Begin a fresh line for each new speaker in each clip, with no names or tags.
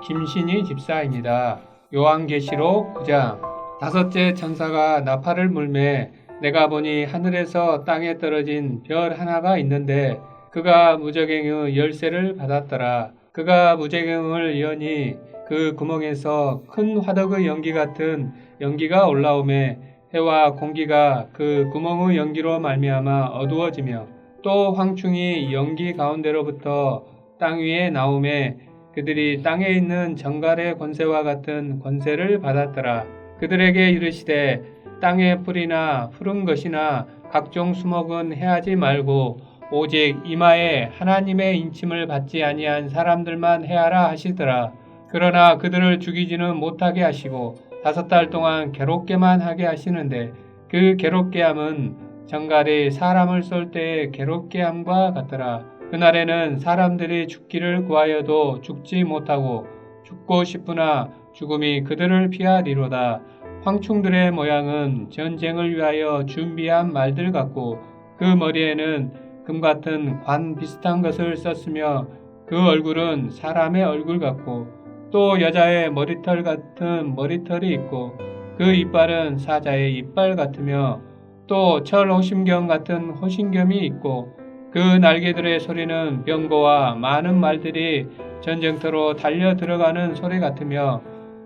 김신희 집사입니다. 요한계시록 9장. 다섯째 천사가 나팔을 불매 내가 보니 하늘에서 땅에 떨어진 별 하나가 있는데 그가 무저갱의 열쇠를 받았더라. 그가 무저갱을 여니 그 구멍에서 큰 화덕의 연기 같은 연기가 올라오매 해와 공기가 그 구멍의 연기로 말미암아 어두워지며 또 황충이 연기 가운데로부터 땅 위에 나오매 그들이 땅에 있는 정갈의 권세와 같은 권세를 받았더라. 그들에게 이르시되 땅의 풀이나 푸른 것이나 각종 수목은 해하지 말고 오직 이마에 하나님의 인침을 받지 아니한 사람들만 해하라 하시더라. 그러나 그들을 죽이지는 못하게 하시고 5달 동안 괴롭게만 하게 하시는데 그 괴롭게 함은 정갈이 사람을 쏠 때의 괴롭게 함과 같더라. 그날에는 사람들이 죽기를 구하여도 죽지 못하고 죽고 싶으나 죽음이 그들을 피하리로다. 황충들의 모양은 전쟁을 위하여 준비한 말들 같고 그 머리에는 금 같은 관 비슷한 것을 썼으며 그 얼굴은 사람의 얼굴 같고 또 여자의 머리털 같은 머리털이 있고 그 이빨은 사자의 이빨 같으며 또 철 호심경 같은 호심경이 있고 그 날개들의 소리는 병거와 많은 말들이 전쟁터로 달려 들어가는 소리 같으며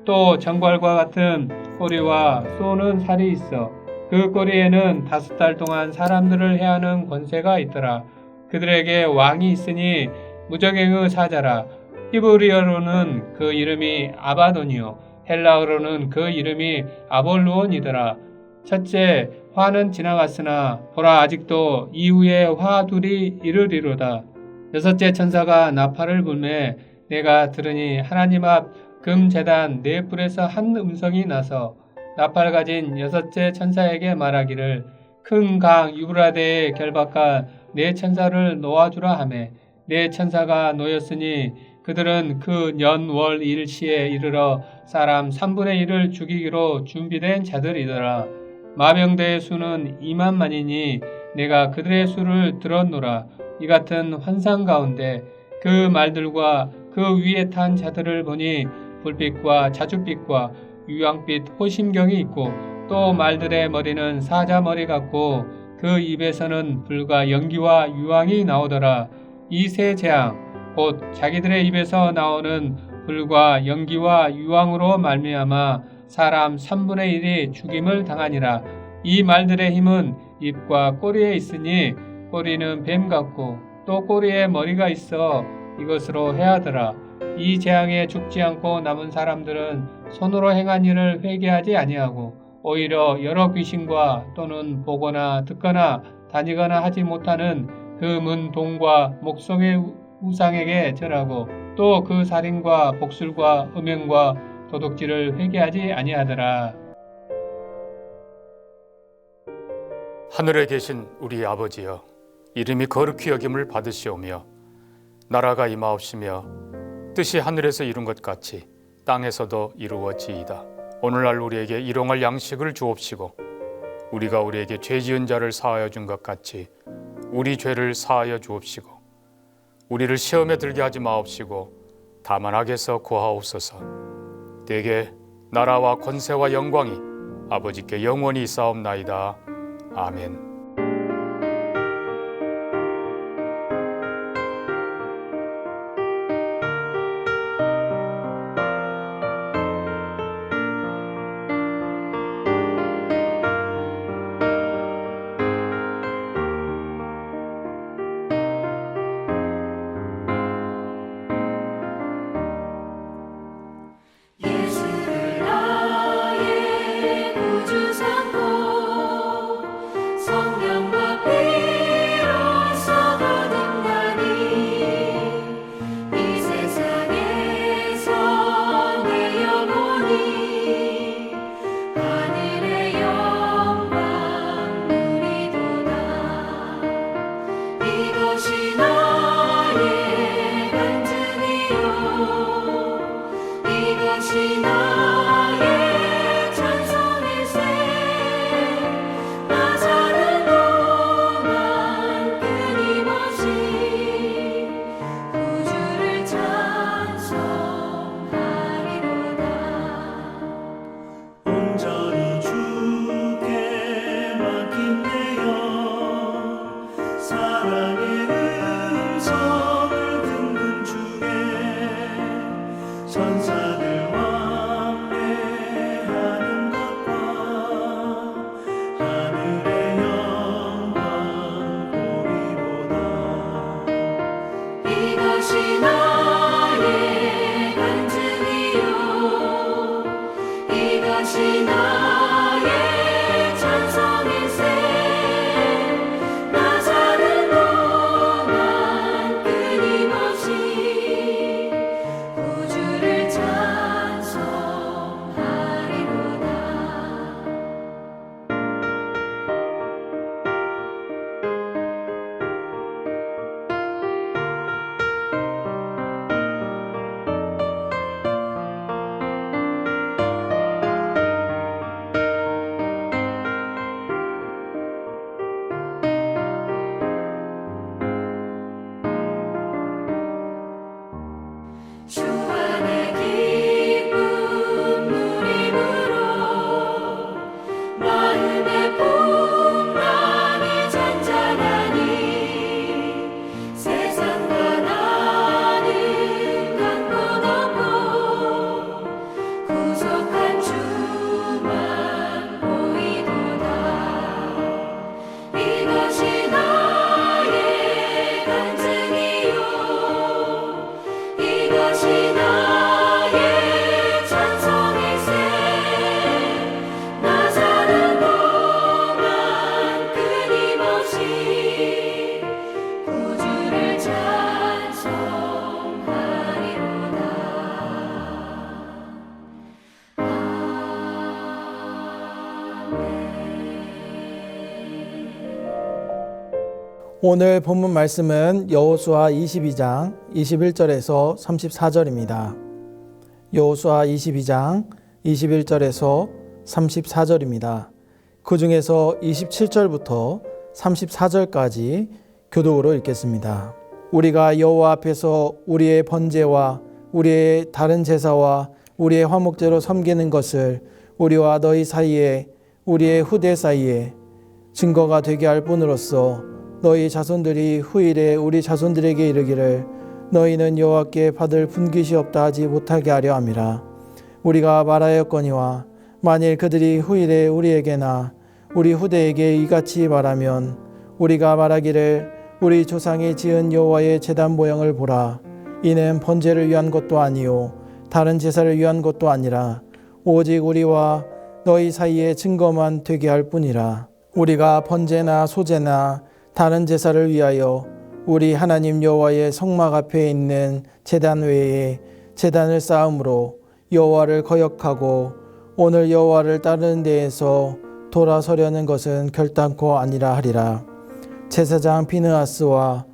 또 정갈과 같은 꼬리와 쏘는 살이 있어 그 꼬리에는 5달 동안 사람들을 해하는 권세가 있더라. 그들에게 왕이 있으니 무저갱의 사자라. 히브리어로는 그 이름이 아바돈이요 헬라어로는 그 이름이 아볼루온이더라. 첫째 화는 지나갔으나 보라 아직도 이후에 화 둘이 이르리로다. 여섯째 천사가 나팔을 불매 내가 들으니 하나님 앞 금제단 네 뿔에서 한 음성이 나서 나팔 가진 여섯째 천사에게 말하기를 큰 강 유브라데의 결박한 네 천사를 놓아주라 하매 네 천사가 놓였으니 그들은 그 년 월 일시에 이르러 사람 3분의 1을 죽이기로 준비된 자들이더라. 마병대의 수는 2만만이니 내가 그들의 수를 들었노라. 이 같은 환상 가운데 그 말들과 그 위에 탄 자들을 보니 불빛과 자줏빛과 유황빛 호심경이 있고 또 말들의 머리는 사자 머리 같고 그 입에서는 불과 연기와 유황이 나오더라. 이 세 재앙 곧 자기들의 입에서 나오는 불과 연기와 유황으로 말미암아 사람 3분의 1이 죽임을 당하니라. 이 말들의 힘은 입과 꼬리에 있으니 꼬리는 뱀 같고 또 꼬리에 머리가 있어 이것으로 해하더라. 이 재앙에 죽지 않고 남은 사람들은 손으로 행한 일을 회개하지 아니하고 오히려 여러 귀신과 또는 보거나 듣거나 다니거나 하지 못하는 그 문동과 목성의 우상에게 절하고 또 그 살인과 복술과 음행과 도둑질을 회개하지 아니하더라.
하늘에 계신 우리 아버지여, 이름이 거룩히 여김을 받으시오며 나라가 임하옵시며 뜻이 하늘에서 이룬 것 같이 땅에서도 이루어지이다. 오늘날 우리에게 일용할 양식을 주옵시고 우리가 우리에게 죄 지은 자를 사하여 준 것 같이 우리 죄를 사하여 주옵시고 우리를 시험에 들게 하지 마옵시고 다만 악에서 구하옵소서. 대개 나라와 권세와 영광이 아버지께 영원히 있사옵나이다. 아멘.
예수를 나의 구주 삼고 오늘 본문 말씀은 여호수아 22장 21절에서 34절입니다. 여호수아 22장 21절에서 34절입니다. 그 중에서 27절부터 34절까지 교독으로 읽겠습니다. 우리가 여호와 앞에서 우리의 번제와 우리의 다른 제사와 우리의 화목제로 섬기는 것을 우리와 너희 사이에 우리의 후대 사이에 증거가 되게 할 뿐으로써 너희 자손들이 후일에 우리 자손들에게 이르기를 너희는 여호와께 받을 분깃이 없다 하지 못하게 하려 함이라. 우리가 말하였거니와 만일 그들이 후일에 우리에게나 우리 후대에게 이같이 말하면 우리가 말하기를 우리 조상이 지은 여호와의 제단 모형을 보라. 이는 번제를 위한 것도 아니요 다른 제사를 위한 것도 아니라 오직 우리와 너희 사이에 증거만 되게 할 뿐이라. 우리가 번제나 소제나 다른 제사를 위하여 우리 하나님 여호와의 성막 앞에 있는 제단 외에 제단을 쌓음으로 여호와를 거역하고 오늘 여호와를 따르는 데에서 돌아서려는 것은 결단코 아니라 하리라. 제사장 비느하스와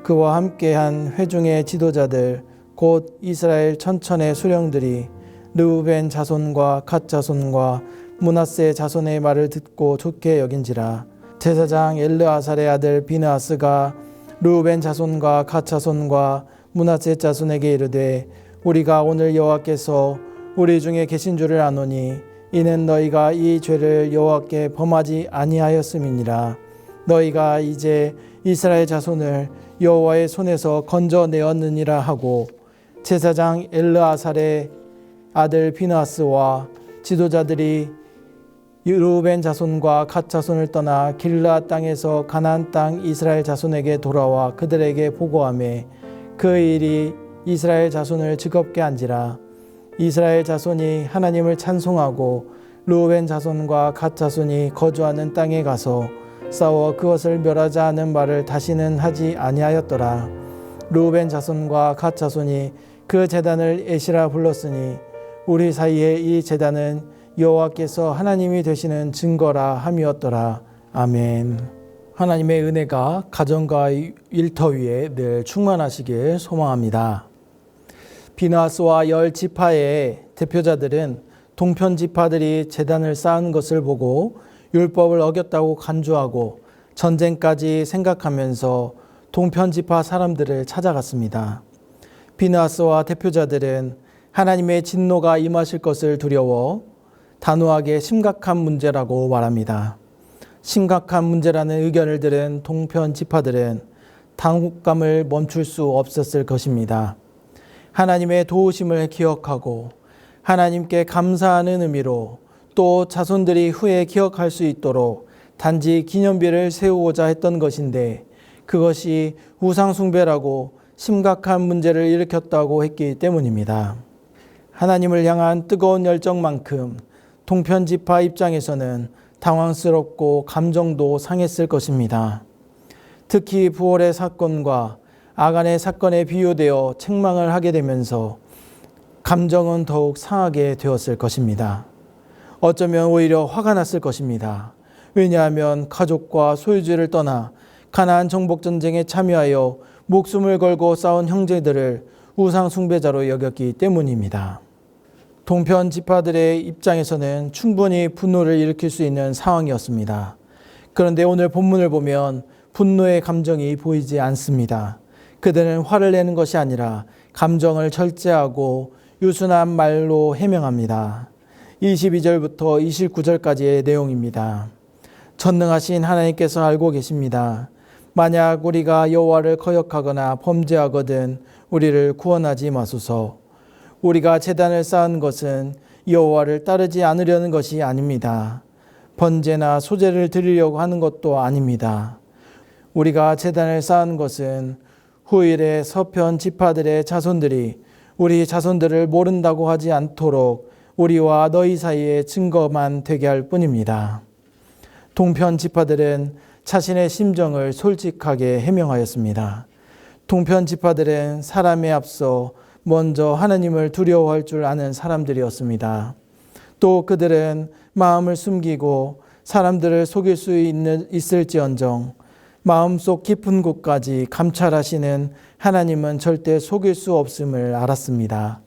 그와 함께한 회중의 지도자들 곧 이스라엘 천천의 수령들이 르우벤 자손과 갓 자손과 므낫세 자손의 말을 듣고 좋게 여긴지라. 제사장 엘르아살의 아들 비느하스가 르우벤 자손과 갓 자손과 므낫세 자손에게 이르되 우리가 오늘 여호와께서 우리 중에 계신 줄을 아노니 이는 너희가 이 죄를 여호와께 범하지 아니하였음이니라. 너희가 이제 이스라엘 자손을 여호와의 손에서 건져내었느니라 하고 제사장 엘르아살의 아들 비느하스와 지도자들이 르우벤 자손과 갓 자손을 떠나 길르앗 땅에서 가나안 땅 이스라엘 자손에게 돌아와 그들에게 보고하매 그 일이 이스라엘 자손을 즐겁게 한지라. 이스라엘 자손이 하나님을 찬송하고 르우벤 자손과 갓 자손이 거주하는 땅에 가서 싸워 그것을 멸하자 하는 말을 다시는 하지 아니하였더라. 르우벤 자손과 갓 자손이 그 제단을 에시라 불렀으니 우리 사이에 이 제단은 여호와께서 하나님이 되시는 증거라 함이었더라. 아멘. 하나님의 은혜가 가정과 일터 위에 늘 충만하시길 소망합니다. 비느하스와 열 지파의 대표자들은 동편 지파들이 제단을 쌓은 것을 보고 율법을 어겼다고 간주하고 전쟁까지 생각하면서 동편 지파 사람들을 찾아갔습니다. 비느하스와 대표자들은 하나님의 진노가 임하실 것을 두려워 단호하게 심각한 문제라고 말합니다. 심각한 문제라는 의견을 들은 동편 지파들은 당혹감을 멈출 수 없었을 것입니다. 하나님의 도우심을 기억하고 하나님께 감사하는 의미로 또 자손들이 후에 기억할 수 있도록 단지 기념비를 세우고자 했던 것인데 그것이 우상숭배라고 심각한 문제를 일으켰다고 했기 때문입니다. 하나님을 향한 뜨거운 열정만큼 동편 지파 입장에서는 당황스럽고 감정도 상했을 것입니다. 특히 부월의 사건과 아간의 사건에 비유되어 책망을 하게 되면서 감정은 더욱 상하게 되었을 것입니다. 어쩌면 오히려 화가 났을 것입니다. 왜냐하면 가족과 소유지를 떠나 가나안 정복 전쟁에 참여하여 목숨을 걸고 싸운 형제들을 우상 숭배자로 여겼기 때문입니다. 동편 지파들의 입장에서는 충분히 분노를 일으킬 수 있는 상황이었습니다. 그런데 오늘 본문을 보면 분노의 감정이 보이지 않습니다. 그들은 화를 내는 것이 아니라 감정을 절제하고 유순한 말로 해명합니다. 22절부터 29절까지의 내용입니다. 전능하신 하나님께서 알고 계십니다. 만약 우리가 여호와를 거역하거나 범죄하거든 우리를 구원하지 마소서. 우리가 제단을 쌓은 것은 여호와를 따르지 않으려는 것이 아닙니다. 번제나 소제를 드리려고 하는 것도 아닙니다. 우리가 제단을 쌓은 것은 후일에 서편 지파들의 자손들이 우리 자손들을 모른다고 하지 않도록 우리와 너희 사이에 증거만 되게 할 뿐입니다. 동편 지파들은 자신의 심정을 솔직하게 해명하였습니다. 동편 지파들은 사람에 앞서 먼저 하나님을 두려워할 줄 아는 사람들이었습니다. 또 그들은 마음을 숨기고 사람들을 속일 수 있을지언정 마음속 깊은 곳까지 감찰하시는 하나님은 절대 속일 수 없음을 알았습니다.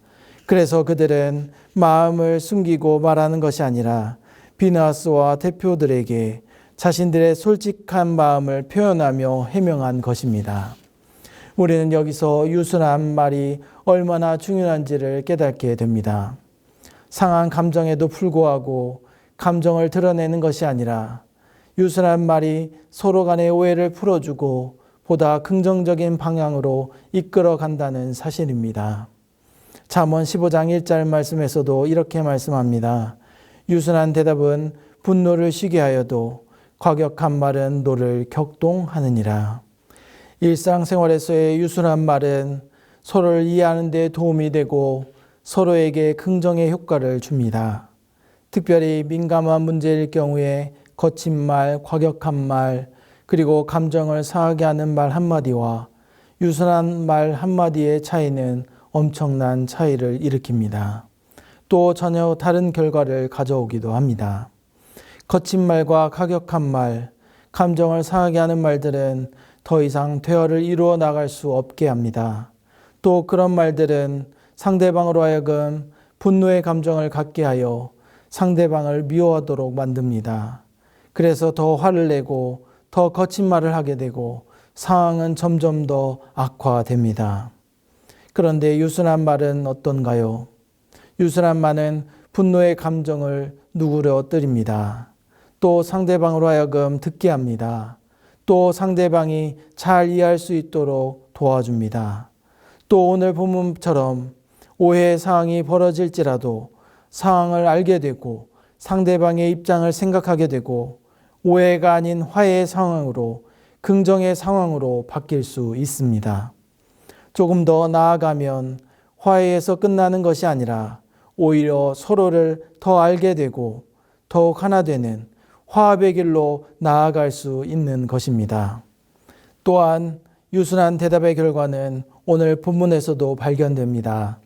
그래서 그들은 마음을 숨기고 말하는 것이 아니라 비느하스와 대표들에게 자신들의 솔직한 마음을 표현하며 해명한 것입니다. 우리는 여기서 유순한 말이 얼마나 중요한지를 깨닫게 됩니다. 상한 감정에도 불구하고 감정을 드러내는 것이 아니라 유순한 말이 서로 간의 오해를 풀어주고 보다 긍정적인 방향으로 이끌어 간다는 사실입니다. 잠언 15장 1절 말씀에서도 이렇게 말씀합니다. 유순한 대답은 분노를 쉬게 하여도 과격한 말은 노를 격동하느니라. 일상생활에서의 유순한 말은 서로를 이해하는 데 도움이 되고 서로에게 긍정의 효과를 줍니다. 특별히 민감한 문제일 경우에 거친 말, 과격한 말, 그리고 감정을 상하게 하는 말 한마디와 유순한 말 한마디의 차이는 엄청난 차이를 일으킵니다. 또 전혀 다른 결과를 가져오기도 합니다. 거친 말과 과격한 말, 감정을 상하게 하는 말들은 더 이상 대화를 이루어 나갈 수 없게 합니다. 또 그런 말들은 상대방으로 하여금 분노의 감정을 갖게 하여 상대방을 미워하도록 만듭니다. 그래서 더 화를 내고 더 거친 말을 하게 되고 상황은 점점 더 악화됩니다. 그런데 유순한 말은 어떤가요? 유순한 말은 분노의 감정을 누그러뜨립니다. 또 상대방으로 하여금 듣게 합니다. 또 상대방이 잘 이해할 수 있도록 도와줍니다. 또 오늘 본문처럼 오해의 상황이 벌어질지라도 상황을 알게 되고 상대방의 입장을 생각하게 되고 오해가 아닌 화해의 상황으로 긍정의 상황으로 바뀔 수 있습니다. 조금 더 나아가면 화해에서 끝나는 것이 아니라 오히려 서로를 더 알게 되고 더욱 하나 되는 화합의 길로 나아갈 수 있는 것입니다. 또한 유순한 대답의 결과는 오늘 본문에서도 발견됩니다.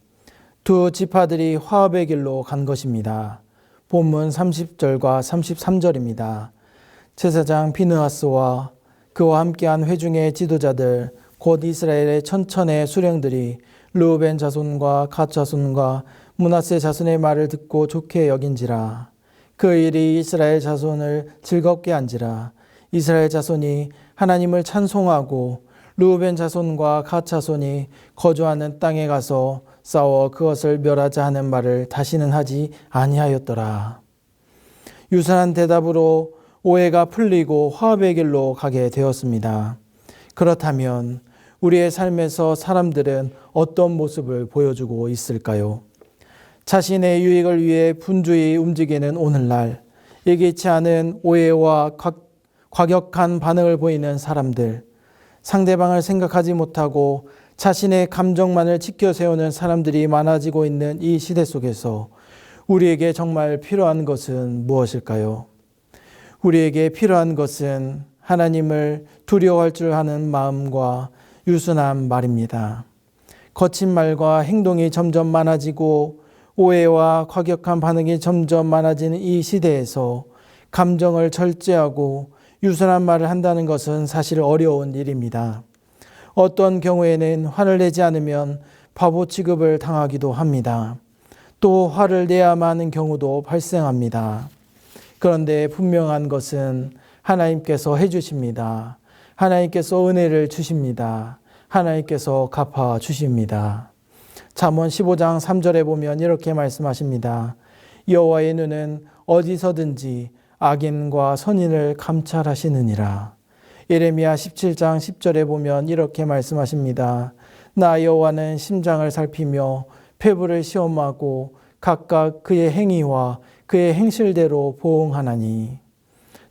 두 지파들이 화합의 길로 간 것입니다. 본문 30절과 33절입니다. 제사장 비느하스와 그와 함께한 회중의 지도자들 곧 이스라엘의 천천의 수령들이 르우벤 자손과 갓 자손과 므낫세 자손의 말을 듣고 좋게 여긴지라. 그 일이 이스라엘 자손을 즐겁게 한지라. 이스라엘 자손이 하나님을 찬송하고 르우벤 자손과 갓 자손이 거주하는 땅에 가서 싸워 그것을 멸하자 하는 말을 다시는 하지 아니하였더라. 유순한 대답으로 오해가 풀리고 화합의 길로 가게 되었습니다. 그렇다면 우리의 삶에서 사람들은 어떤 모습을 보여주고 있을까요? 자신의 유익을 위해 분주히 움직이는 오늘날, 예기치 않은 오해와 과격한 반응을 보이는 사람들, 상대방을 생각하지 못하고 자신의 감정만을 지켜 세우는 사람들이 많아지고 있는 이 시대 속에서 우리에게 정말 필요한 것은 무엇일까요? 우리에게 필요한 것은 하나님을 두려워할 줄 아는 마음과 유순한 말입니다. 거친 말과 행동이 점점 많아지고 오해와 과격한 반응이 점점 많아지는 이 시대에서 감정을 절제하고 유순한 말을 한다는 것은 사실 어려운 일입니다. 어떤 경우에는 화를 내지 않으면 바보 취급을 당하기도 합니다. 또 화를 내야만 하는 경우도 발생합니다. 그런데 분명한 것은 하나님께서 해주십니다. 하나님께서 은혜를 주십니다. 하나님께서 갚아 주십니다. 잠언 15장 3절에 보면 이렇게 말씀하십니다. 여호와의 눈은 어디서든지 악인과 선인을 감찰하시느니라. 예레미야 17장 10절에 보면 이렇게 말씀하십니다. 나 여호와는 심장을 살피며 폐부를 시험하고 각각 그의 행위와 그의 행실대로 보응하나니.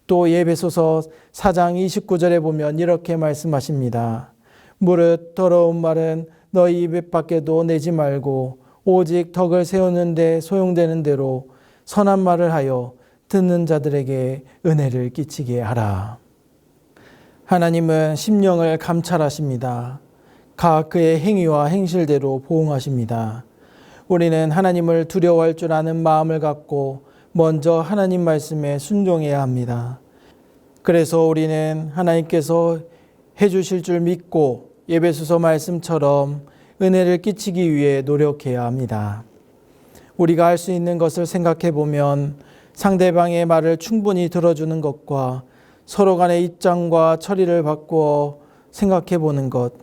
또 에베소서 4장 29절에 보면 이렇게 말씀하십니다. 무릇 더러운 말은 너희 입 밖에도 내지 말고 오직 덕을 세우는 데 소용되는 대로 선한 말을 하여 듣는 자들에게 은혜를 끼치게 하라. 하나님은 심령을 감찰하십니다. 각 그의 행위와 행실대로 보응하십니다. 우리는 하나님을 두려워할 줄 아는 마음을 갖고 먼저 하나님 말씀에 순종해야 합니다. 그래서 우리는 하나님께서 해주실 줄 믿고 에베소서 말씀처럼 은혜를 끼치기 위해 노력해야 합니다. 우리가 할 수 있는 것을 생각해 보면 상대방의 말을 충분히 들어주는 것과 서로 간의 입장과 처리를 바꾸어 생각해 보는 것,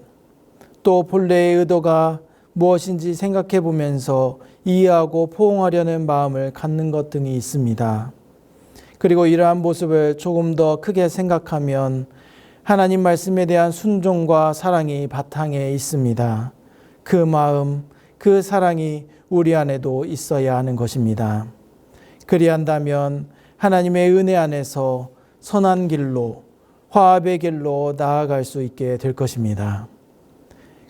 또 본래의 의도가 무엇인지 생각해 보면서 이해하고 포옹하려는 마음을 갖는 것 등이 있습니다. 그리고 이러한 모습을 조금 더 크게 생각하면 하나님 말씀에 대한 순종과 사랑이 바탕에 있습니다. 그 마음, 그 사랑이 우리 안에도 있어야 하는 것입니다. 그리한다면 하나님의 은혜 안에서 선한 길로, 화합의 길로 나아갈 수 있게 될 것입니다.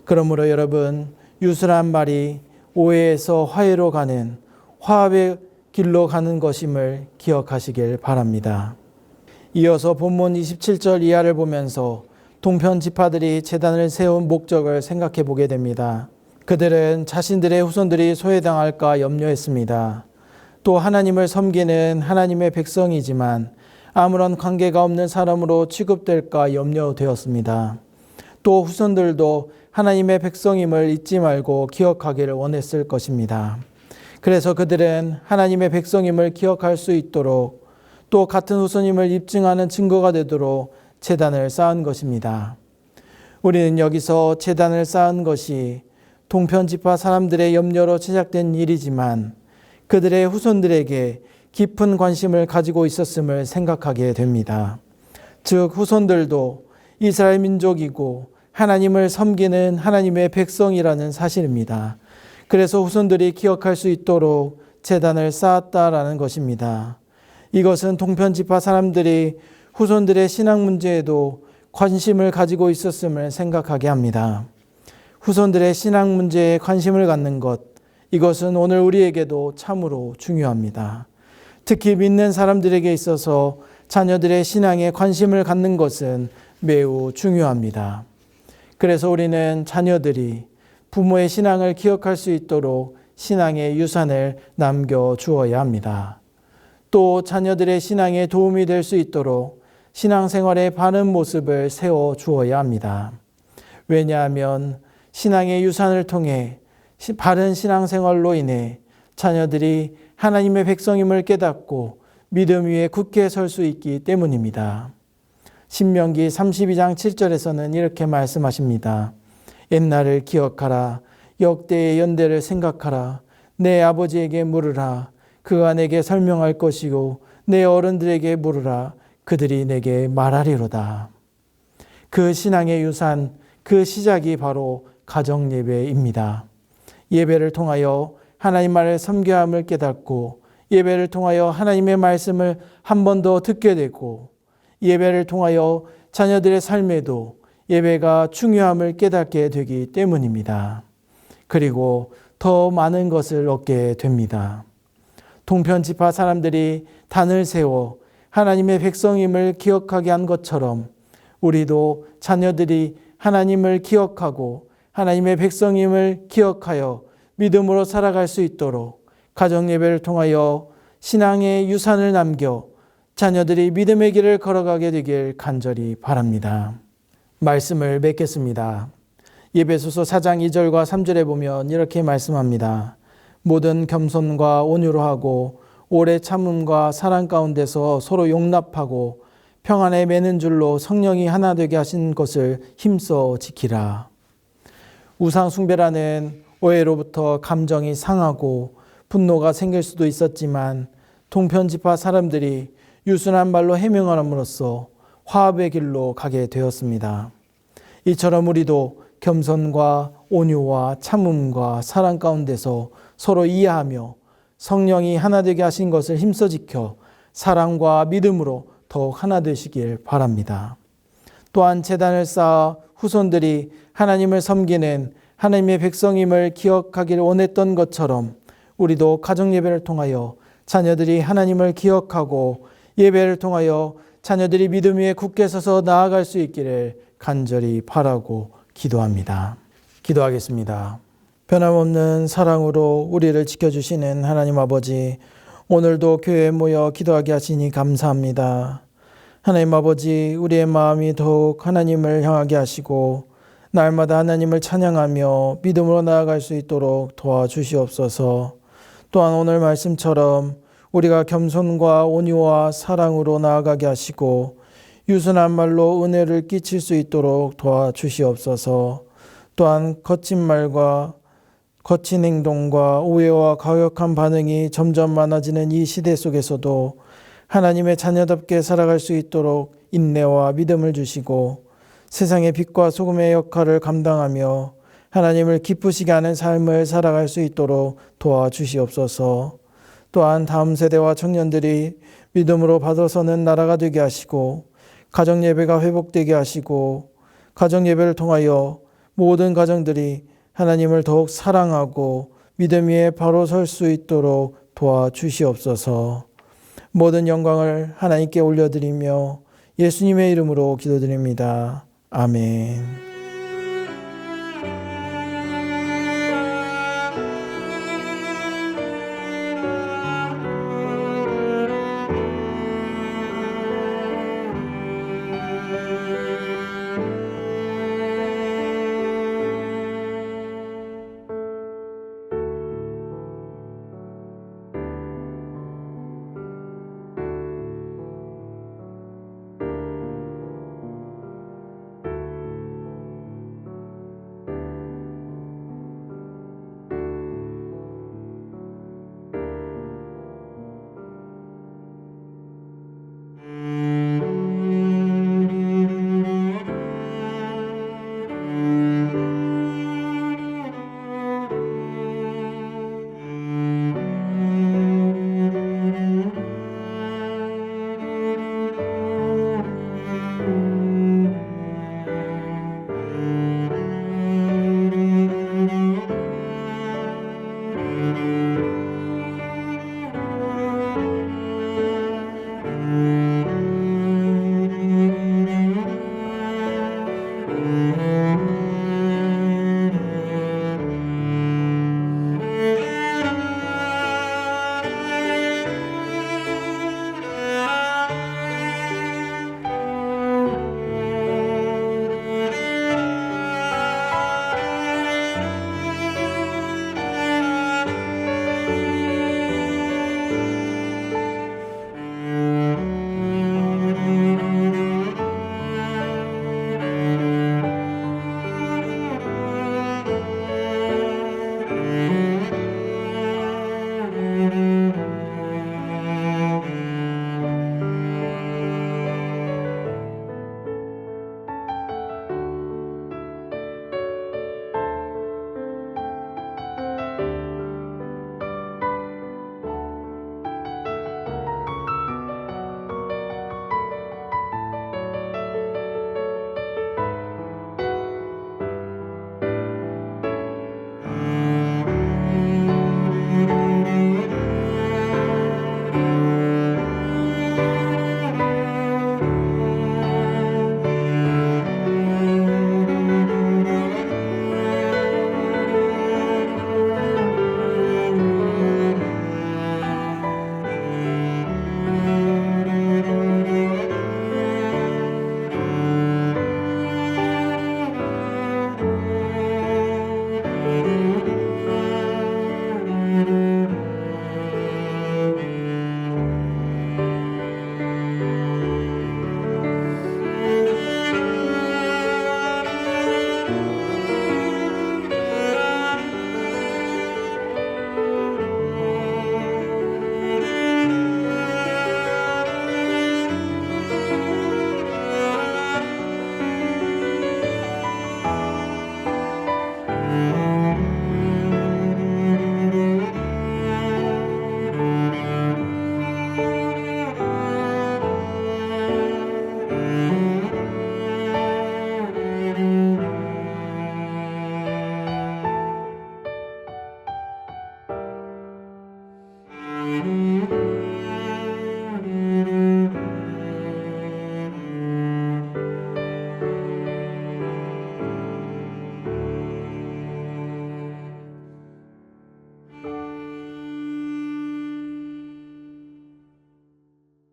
그러므로 여러분, 유순한 말이 오해에서 화해로 가는 화합의 길로 가는 것임을 기억하시길 바랍니다. 이어서 본문 27절 이하를 보면서 동편 지파들이 제단을 세운 목적을 생각해 보게 됩니다. 그들은 자신들의 후손들이 소외당할까 염려했습니다. 또 하나님을 섬기는 하나님의 백성이지만 아무런 관계가 없는 사람으로 취급될까 염려되었습니다. 또 후손들도 하나님의 백성임을 잊지 말고 기억하기를 원했을 것입니다. 그래서 그들은 하나님의 백성임을 기억할 수 있도록 또 같은 후손임을 입증하는 증거가 되도록 제단을 쌓은 것입니다. 우리는 여기서 제단을 쌓은 것이 동편 지파 사람들의 염려로 제작된 일이지만 그들의 후손들에게 깊은 관심을 가지고 있었음을 생각하게 됩니다. 즉 후손들도 이스라엘 민족이고 하나님을 섬기는 하나님의 백성이라는 사실입니다. 그래서 후손들이 기억할 수 있도록 제단을 쌓았다라는 것입니다. 이것은 동편 지파 사람들이 후손들의 신앙 문제에도 관심을 가지고 있었음을 생각하게 합니다. 후손들의 신앙 문제에 관심을 갖는 것, 이것은 오늘 우리에게도 참으로 중요합니다. 특히 믿는 사람들에게 있어서 자녀들의 신앙에 관심을 갖는 것은 매우 중요합니다. 그래서 우리는 자녀들이 부모의 신앙을 기억할 수 있도록 신앙의 유산을 남겨주어야 합니다. 또 자녀들의 신앙에 도움이 될 수 있도록 신앙생활의 바른 모습을 세워주어야 합니다. 왜냐하면 신앙의 유산을 통해 바른 신앙생활로 인해 자녀들이 하나님의 백성임을 깨닫고 믿음 위에 굳게 설 수 있기 때문입니다. 신명기 32장 7절에서는 이렇게 말씀하십니다. 옛날을 기억하라. 역대의 연대를 생각하라. 내 아버지에게 물으라. 그가 내게 설명할 것이고 내 어른들에게 물으라. 그들이 내게 말하리로다. 그 신앙의 유산, 그 시작이 바로 가정예배입니다. 예배를 통하여 하나님 말을 섬겨야 함을 깨닫고 예배를 통하여 하나님의 말씀을 한 번 더 듣게 되고 예배를 통하여 자녀들의 삶에도 예배가 중요함을 깨닫게 되기 때문입니다. 그리고 더 많은 것을 얻게 됩니다. 동편 지파 사람들이 단을 세워 하나님의 백성임을 기억하게 한 것처럼 우리도 자녀들이 하나님을 기억하고 하나님의 백성임을 기억하여 믿음으로 살아갈 수 있도록 가정예배를 통하여 신앙의 유산을 남겨 자녀들이 믿음의 길을 걸어가게 되길 간절히 바랍니다. 말씀을 맺겠습니다. 에베소서 4장 2절과 3절에 보면 이렇게 말씀합니다. 모든 겸손과 온유로 하고 오래 참음과 사랑 가운데서 서로 용납하고 평안에 매는 줄로 성령이 하나 되게 하신 것을 힘써 지키라. 우상 숭배라는 오해로부터 감정이 상하고 분노가 생길 수도 있었지만 동편 지파 사람들이 유순한 말로 해명함으로써 화합의 길로 가게 되었습니다. 이처럼 우리도 겸손과 온유와 참음과 사랑 가운데서 서로 이해하며 성령이 하나 되게 하신 것을 힘써 지켜 사랑과 믿음으로 더욱 하나 되시길 바랍니다. 또한 제단을 쌓아 후손들이 하나님을 섬기는 하나님의 백성임을 기억하기를 원했던 것처럼 우리도 가정예배를 통하여 자녀들이 하나님을 기억하고 예배를 통하여 자녀들이 믿음 위에 굳게 서서 나아갈 수 있기를 간절히 바라고 기도합니다. 기도하겠습니다. 변함없는 사랑으로 우리를 지켜주시는 하나님 아버지, 오늘도 교회에 모여 기도하게 하시니 감사합니다. 하나님 아버지, 우리의 마음이 더욱 하나님을 향하게 하시고 날마다 하나님을 찬양하며 믿음으로 나아갈 수 있도록 도와주시옵소서. 또한 오늘 말씀처럼 우리가 겸손과 온유와 사랑으로 나아가게 하시고 유순한 말로 은혜를 끼칠 수 있도록 도와주시옵소서. 또한 거친 말과 거친 행동과 오해와 가격한 반응이 점점 많아지는 이 시대 속에서도 하나님의 자녀답게 살아갈 수 있도록 인내와 믿음을 주시고 세상의 빛과 소금의 역할을 감당하며 하나님을 기쁘시게 하는 삶을 살아갈 수 있도록 도와주시옵소서. 또한 다음 세대와 청년들이 믿음으로 받아서는 나라가 되게 하시고 가정예배가 회복되게 하시고 가정예배를 통하여 모든 가정들이 하나님을 더욱 사랑하고 믿음 위에 바로 설 수 있도록 도와주시옵소서. 모든 영광을 하나님께 올려드리며 예수님의 이름으로 기도드립니다. 아멘.